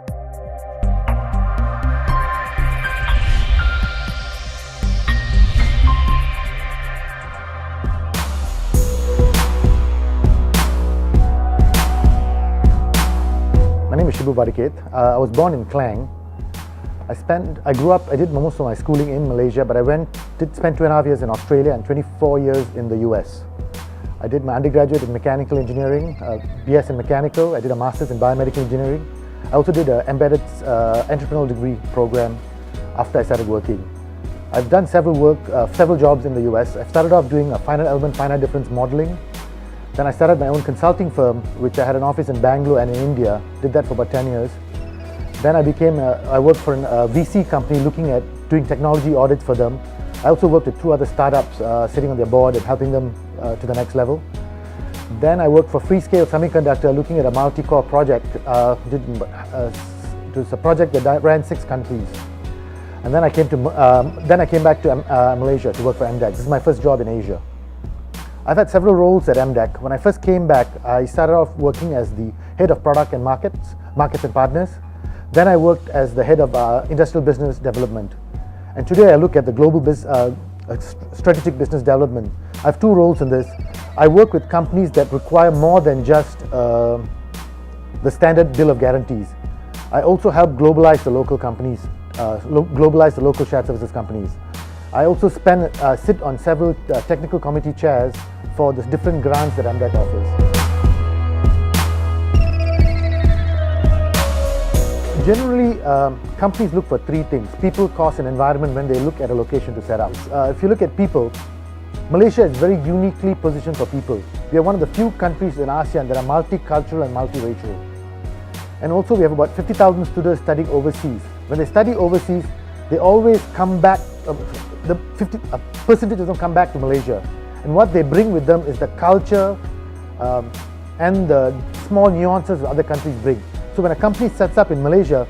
My name is Shibu Vadaketh. I was born in Klang. I did most of my schooling in Malaysia, but I spent 2.5 years in Australia and 24 years in the US. I did my undergraduate in mechanical engineering, BS in mechanical. I did a master's in biomedical engineering. I also did an embedded entrepreneurial degree program after I started working. I've done several jobs in the US. I started off doing a finite element, finite difference modeling. Then I started my own consulting firm, which I had an office in Bangalore and in India. Did that for about 10 years. Then I worked for a VC company looking at doing technology audits for them. I also worked with 2 other startups, sitting on their board and helping them to the next level. Then I worked for Freescale Semiconductor, looking at a multi-core project. It was a project that ran 6 countries. And then I came back to Malaysia to work for MDEC. This is my first job in Asia. I've had several roles at MDEC. When I first came back, I started off working as the head of product and markets and partners. Then I worked as the head of industrial business development. And today I look at the global strategic business development. I have 2 roles in this. I work with companies that require more than just the standard bill of guarantees. I also help globalize the local companies, globalize the local shared services companies. I also sit on several technical committee chairs for the different grants that MDEC offers. Generally, companies look for 3 things: people, cost and environment when they look at a location to set up. If you look at people, Malaysia is very uniquely positioned for people. We are one of the few countries in ASEAN that are multicultural and multiracial. And also we have about 50,000 students studying overseas. When they study overseas, they always come back, a percentage of them come back to Malaysia. And what they bring with them is the culture and the small nuances that other countries bring. So when a company sets up in Malaysia,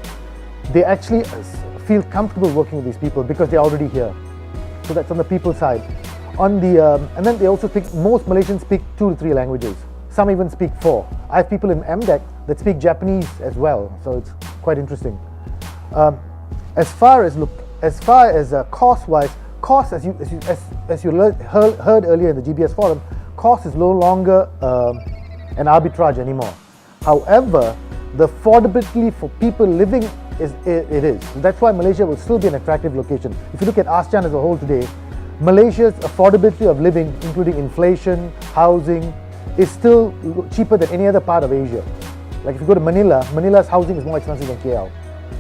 they actually feel comfortable working with these people because they're already here. So that's on the people side. And then they also speak, most Malaysians speak 2 to 3 languages. Some even speak 4. I have people in MDEC that speak Japanese as well, so it's quite interesting. As far as cost-wise, cost, as you heard earlier in the GBS forum, cost is no longer an arbitrage anymore. However, the affordability for people living it is. That's why Malaysia will still be an attractive location. If you look at ASEAN as a whole today, Malaysia's affordability of living, including inflation, housing, is still cheaper than any other part of Asia. Like if you go to Manila, Manila's housing is more expensive than KL.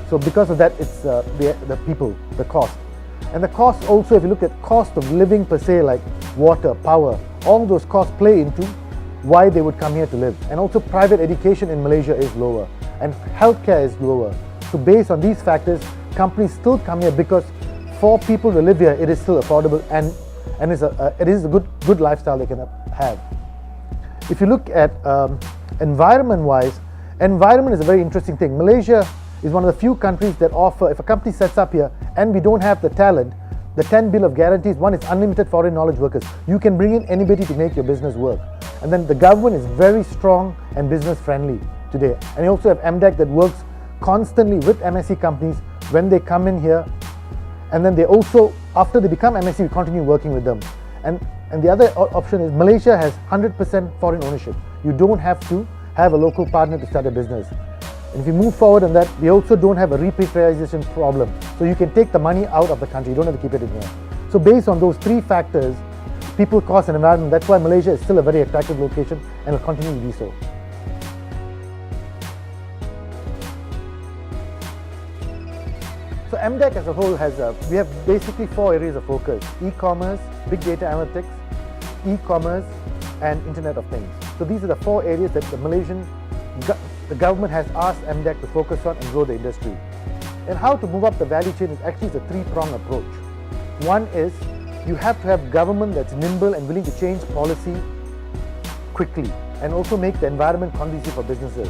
So because of that, it's the people, the cost. And the cost also, if you look at cost of living per se, like water, power, all those costs play into why they would come here to live. And also private education in Malaysia is lower and healthcare is lower. So based on these factors, companies still come here because for people to live here, it is still affordable and it is a good lifestyle they can have. If you look at environment-wise, environment is a very interesting thing. Malaysia is one of the few countries that offer, if a company sets up here and we don't have the talent, the 10 bill of guarantees, one is unlimited foreign knowledge workers. You can bring in anybody to make your business work. And then the government is very strong and business friendly today. And you also have MDEC that works constantly with MSC companies when they come in here. And then they also, after they become MSC, we continue working with them. And the other option is Malaysia has 100% foreign ownership. You don't have to have a local partner to start a business. And if you move forward on that, we also don't have a repatriation problem. So you can take the money out of the country, you don't have to keep it in here. So based on those 3 factors, people, cost and environment, that's why Malaysia is still a very attractive location and will continue to be so. So MDEC as a whole we have basically 4 areas of focus: e-commerce, big data analytics, e-commerce and Internet of Things. So these are the 4 areas that the government has asked MDEC to focus on and grow the industry. And how to move up the value chain is actually a 3-pronged approach. One is you have to have government that's nimble and willing to change policy quickly and also make the environment conducive for businesses.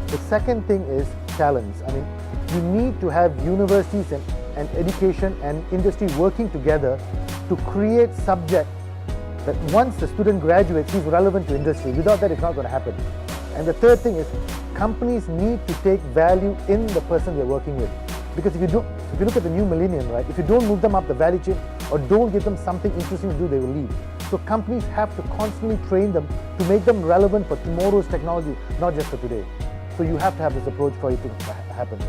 The second thing is talents. I mean, you need to have universities and education and industry working together to create subject that once the student graduates, he's relevant to industry. Without that, it's not going to happen. And the third thing is companies need to take value in the person they're working with. Because if you look at the new millennium, right, if you don't move them up the value chain or don't give them something interesting to do, they will leave. So companies have to constantly train them to make them relevant for tomorrow's technology, not just for today. So you have to have this approach for it to happen.